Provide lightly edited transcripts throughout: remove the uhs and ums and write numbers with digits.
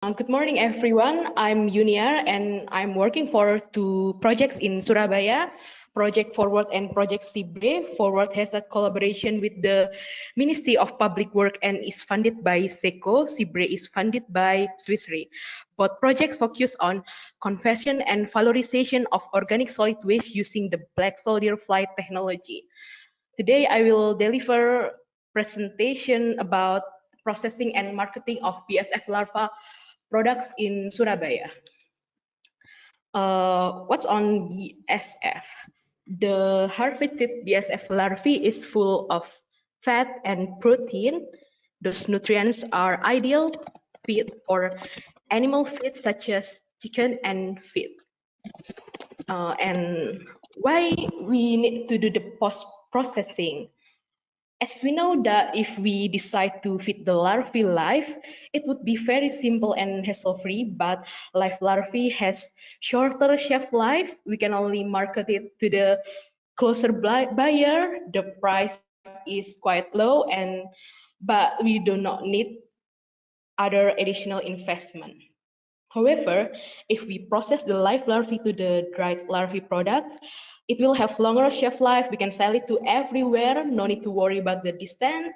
Good morning, everyone. I'm Yunia, and I'm working for two projects in Surabaya, Project Forward and Project Sibre. Forward has a collaboration with the Ministry of Public Work and is funded by SECO. Sibre is funded by Swiss Re. Both projects focus on conversion and valorization of organic solid waste using the black soldier fly technology. Today, I will deliver presentation about processing and marketing of BSF larva products in Surabaya. What's on BSF? The harvested BSF larvae is full of fat and protein. Those nutrients are ideal feed for animal feed such as chicken and feed. And why we need to do the post-processing? As we know that if we decide to feed the larvae live, it would be very simple and hassle-free, but live larvae has shorter shelf life. We can only market it to the closer buyer. The price is quite low, but we do not need other additional investment. However, if we process the live larvae to the dried larvae product, it will have longer shelf life. We can sell it to everywhere. No need to worry about the distance.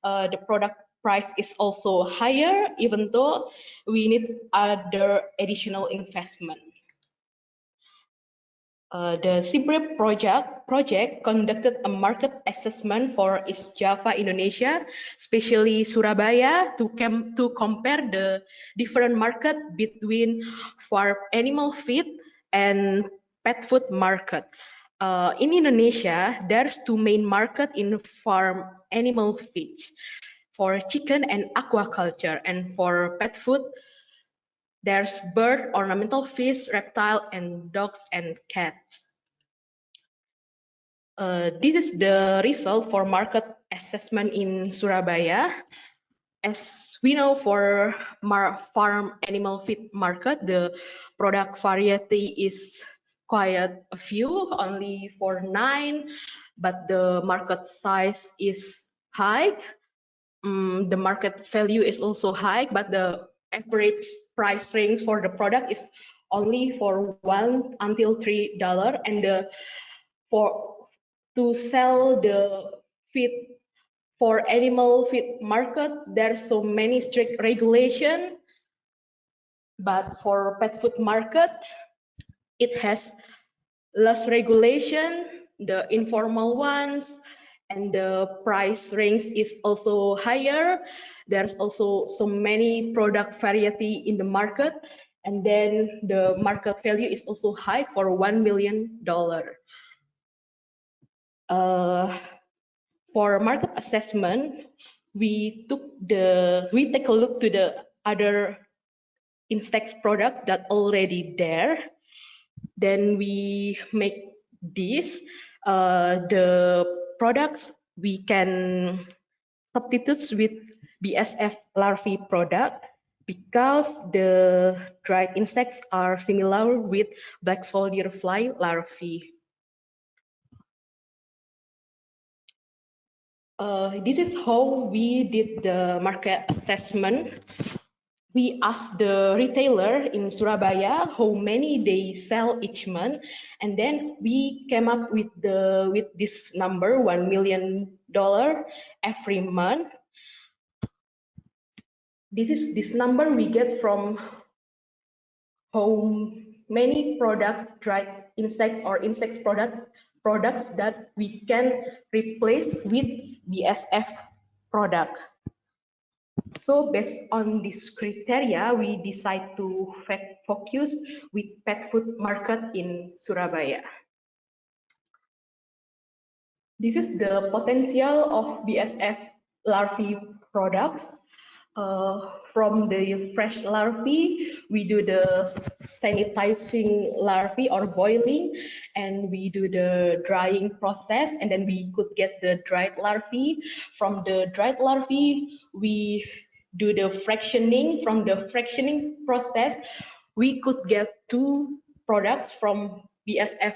The product price is also higher, even though we need other additional investment. The Sibre project conducted a market assessment for East Java, Indonesia, especially Surabaya, to compare the different market between farm animal feed and pet food market. In Indonesia, there's two main market in farm animal feed, for chicken and aquaculture, and for pet food, there's bird, ornamental fish, reptile, and dogs and cats. This is the result for market assessment in Surabaya. As we know, for farm animal feed market, the product variety is quite a few, only for 9, but the market size is high. The market value is also high, but the average price range for the product is only for $1 until $3, and to sell the feed for animal feed market, there's so many strict regulation, but for pet food market, it has less regulation, the informal ones, and the price range is also higher. There's also so many product variety in the market, and then the market value is also high for $1 million. For market assessment, we take a look to the other insects product that already there. Then we make this. The products we can substitute with BSF larvae product because the dried insects are similar with black soldier fly larvae. This is how we did the market assessment. We asked the retailer in Surabaya how many they sell each month, and then we came up with this number, $1 million every month. This number we get from how many products, dried insects or insects products that we can replace with BSF product. So based on this criteria, we decide to focus with pet food market in Surabaya. This is the potential of BSF larvae products. From the fresh larvae, we do the sanitizing larvae or boiling, and we do the drying process, and then we could get the dried larvae. From the dried larvae, we do the fractioning. From the fractioning process, we could get 2 products from BSF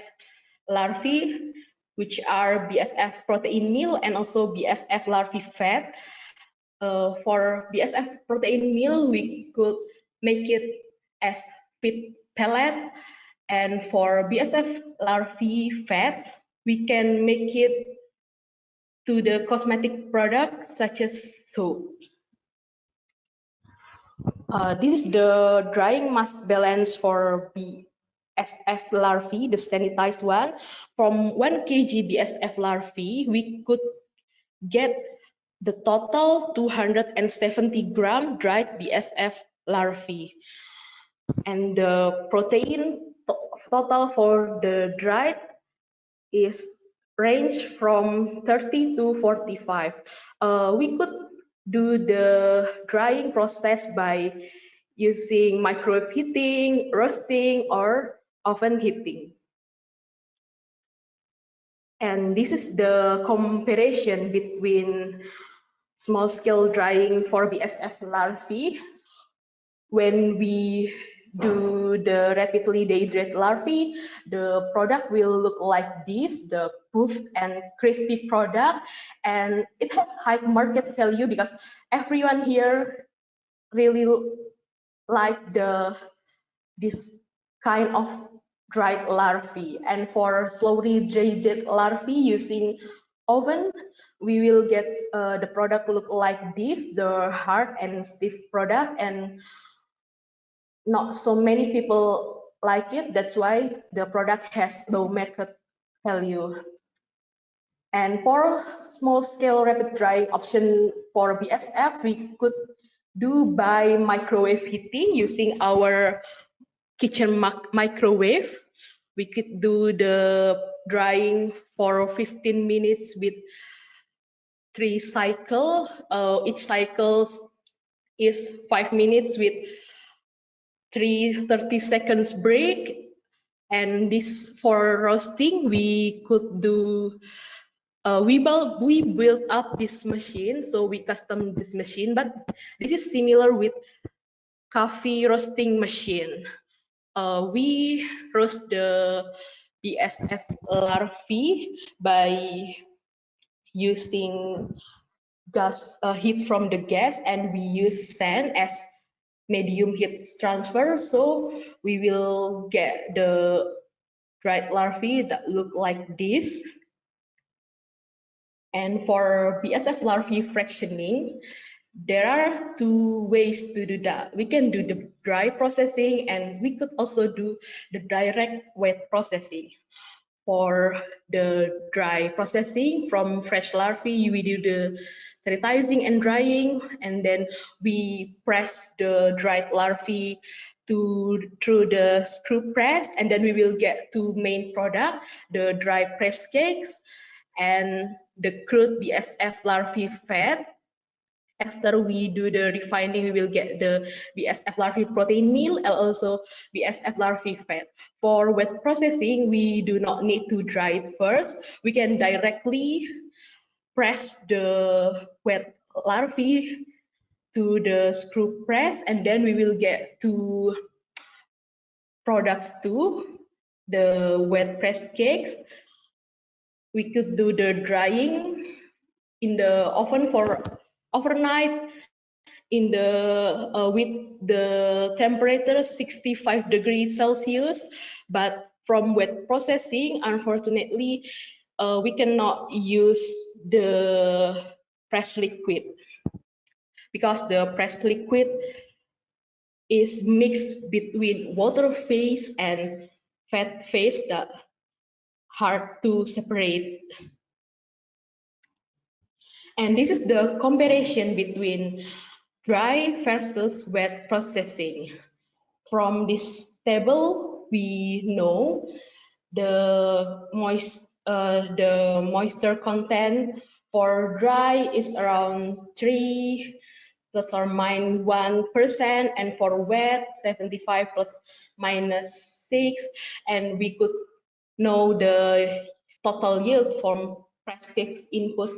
larvae, which are BSF protein meal and also BSF larvae fat. For BSF protein meal, we could make it as feed pellet, and for BSF larvae fat, we can make it to the cosmetic products such as soap. This is the drying mass balance for BSF larvae, the sanitized one. From 1 kg BSF larvae, we could get the total 270 gram dried BSF larvae. And the protein total for the dried is range from 30 to 45. We could do the drying process by using microwave heating, roasting, or oven heating. And this is the comparison between small-scale drying for BSF larvae. When we do the rapidly dehydrated larvae, the product will look like this, the puffed and crispy product, and it has high market value because everyone here really like this kind of dried larvae. And for slowly dried larvae using oven, we will get the product look like this, the hard and stiff product, and not so many people like it. That's why the product has low market value. And for small scale rapid drying option for BSF, we could do by microwave heating using our kitchen microwave. We could do the drying for 15 minutes with 3 cycles. Each cycle is 5 minutes with 30 seconds break. And this for roasting, we could do we built up this machine, so we custom this machine, but this is similar with coffee roasting machine. We roast the BSF larvae by using gas heat from the gas, and we use sand as medium heat transfer, so we will get the dried larvae that look like this. And for BSF larvae fractioning, there are 2 ways to do that. We can do the dry processing, and we could also do the direct wet processing. For the dry processing, from fresh larvae, we do the sanitizing and drying, and then we press the dried larvae through the screw press, and then we will get 2 main product, the dry press cakes and the crude BSF larvae fat. After we do the refining, we will get the BSF larvae protein meal and also BSF larvae fat. For wet processing, we do not need to dry it first. We can directly press the wet larvae to the screw press, and then we will get 2 products too, the wet press cakes. We could do the drying in the oven for overnight in the with the temperature 65 degrees Celsius. But from wet processing, unfortunately, we cannot use the press liquid because the press liquid is mixed between water phase and fat phase that hard to separate. And this is the comparison between dry versus wet processing. From this table, we know the moisture content for dry is around 3 plus or minus 1%, and for wet 75 plus minus 6, and we could know the total yield from plastic input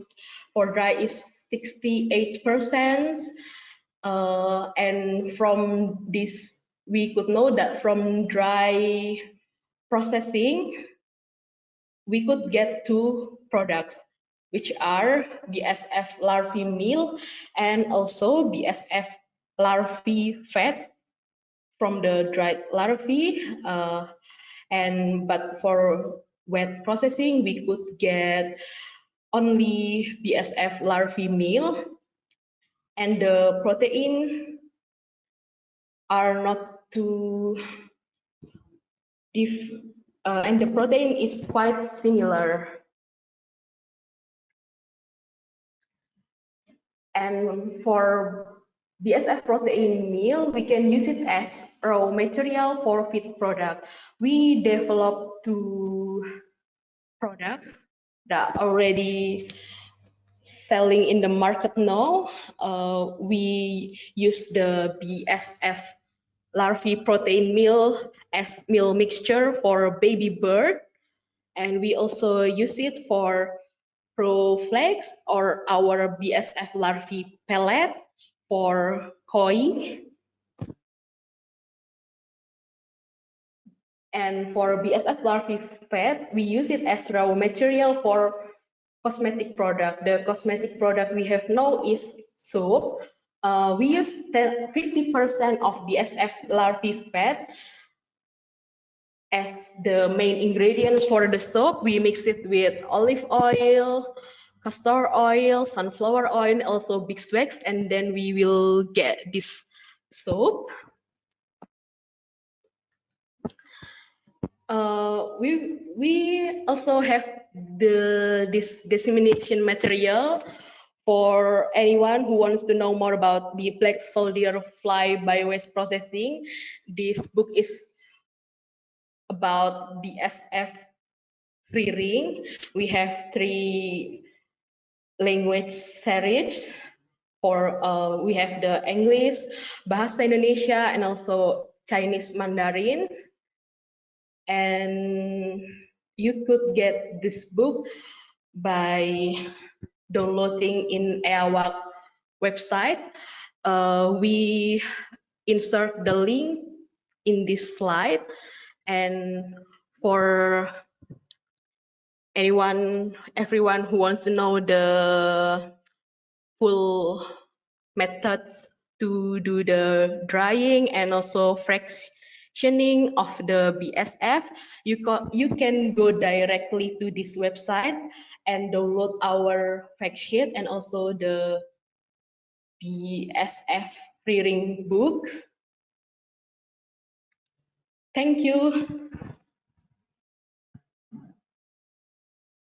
for dry is 68%. And from this, we could know that from dry processing, we could get 2 products, which are BSF larvae meal and also BSF larvae fat. from the dried larvae, but for wet processing, we could get only BSF larvae meal, and the protein are not too and the protein is quite similar. And for BSF protein meal, we can use it as raw material for feed product. We developed two products that already selling in the market now. We use the BSF larvae protein meal as meal mixture for baby bird, and we also use it for ProFlex or our BSF larvae pellet for koi. And for BSF larvae fat, we use it as raw material for cosmetic product. The cosmetic product we have now is soap. We use 50% of BSF larvae fat as the main ingredients for the soap. We mix it with olive oil, castor oil, sunflower oil, and also beeswax, and then we will get this soap. We also have this dissemination material for anyone who wants to know more about the black soldier fly biowaste processing. This book is about BSF rearing. We have 3 language series. We have the English, Bahasa Indonesia, and also Chinese Mandarin. And you could get this book by downloading in EAWAC website. We insert the link in this slide, and for everyone who wants to know the full methods to do the drying and also fractioning of the BSF, you can go directly to this website and download our fact sheet and also the BSF rearing books. Thank you.